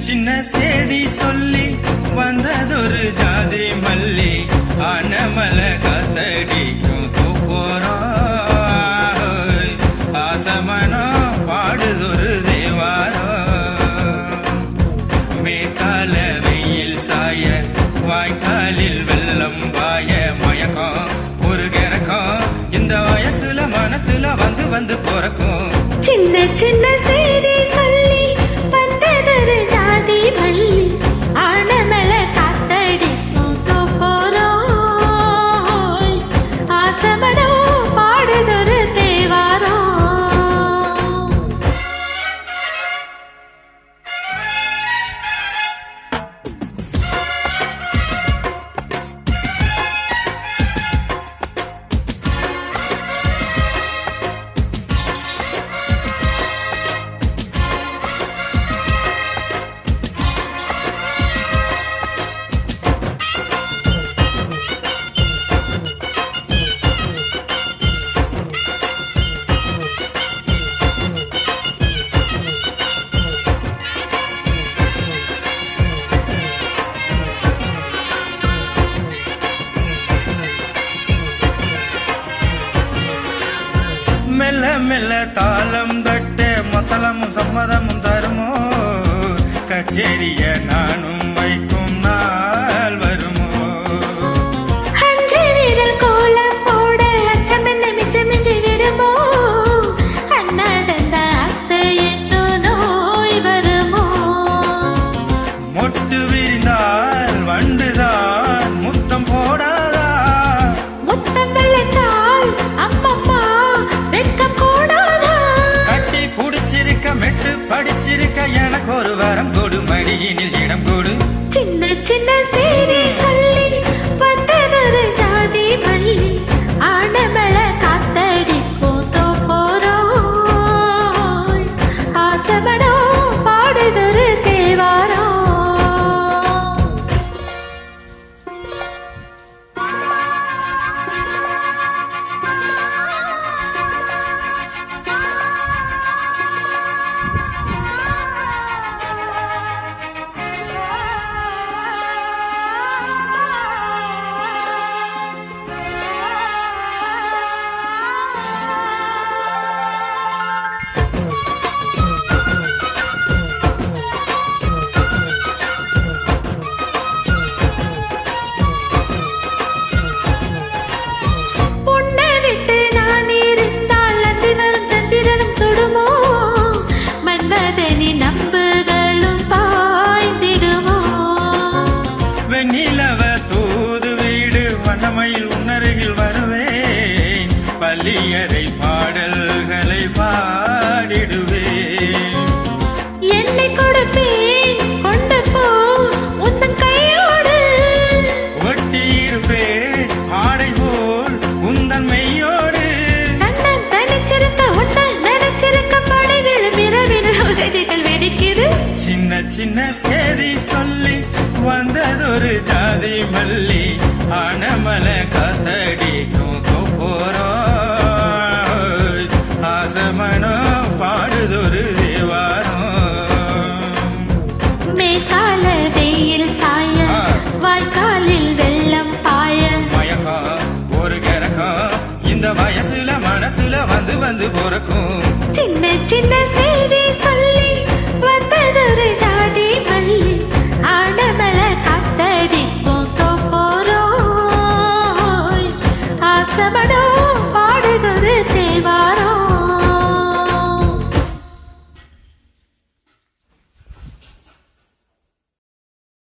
சின்ன சேதி சொல்லி வந்ததொரு ஜாதி மல்லி ஆனமல காத்தடிக்கும் போறோம் ஆசமனம் பாடுதொரு தேவாரம் மேற்கால வெயில் சாய வாய்க்காலில் வெள்ளம் வாய மயக்கம் ஒரு கிறக்கம் இந்த வயசுல மனசுல வந்து வந்து போறக்கும் சின்ன சின்ன சேதி சொல்லி வந்ததொரு ஜாதி மல்லி ஆனமல காத்தடிக்கும் போறோம் ஆசமனம் பாடுதொரு தேவாரம் மெல்ல மெல்ல தாளம் தட்டு மத்தளமும் சம்மதமும் தருமோ கச்சேரிய நானும் வைக்கும் நாள் வருமோ அஞ்சு வீரல் கோலம் போட அச்சமென்ன மிச்சமின்றி விடுமோ அண்ணாடந்த ஆசை என்னும் நோய் வருமோ மொட்டு விரிந்தால் வண்டுதான் முத்தம் போடாதா முத்தம் வெள்ளத்தால் அம்மம்மா வெட்கம் கூடாதா கட்டி புடிச்சிருக்க மெட்டு படிச்சிருக்க எனக்கு ஒரு வரம் கொடு மடியினில் இடம் கொடு சின்ன சின்ன சேதி சொல்லி வந்ததொரு ஜாதி மல்லி ஆனமல காத்தடிக்கும் போறோம் ஆசமனம் பாடுதொரு தேவாரம் வெண்ணிலவ தூது வீடு வண்ணமையில் உன்னருகில் வருவேன் பள்ளியறை பாடல்களை பாடிடுவேன் என்னை கொடுப்பேன் கொண்டு போ உந்தன் கையோடு ஒட்டி இருப்பேன் ஆடை போல் உந்தன் மெய்யோடு தன்னன் தனிச்சிருக்க உன்னால் நினைச்சிருக்க படை விழும் இரவின உதவிகள் வெடிக்குது சின்ன சின்ன சேதி சொல்லி வந்ததொரு ஜாதி மல்லி ஆனமல காத்தடிக்கும் போறோம் ஆசமனம் பாடுதொரு தேவாரம் மேற்கால வெயில் சாய வாய்க்காலில் வெள்ளம் பாய மயக்கம் ஒரு கிறக்கம் இந்த வயசுல மனசுல வந்து வந்து போறக்கும்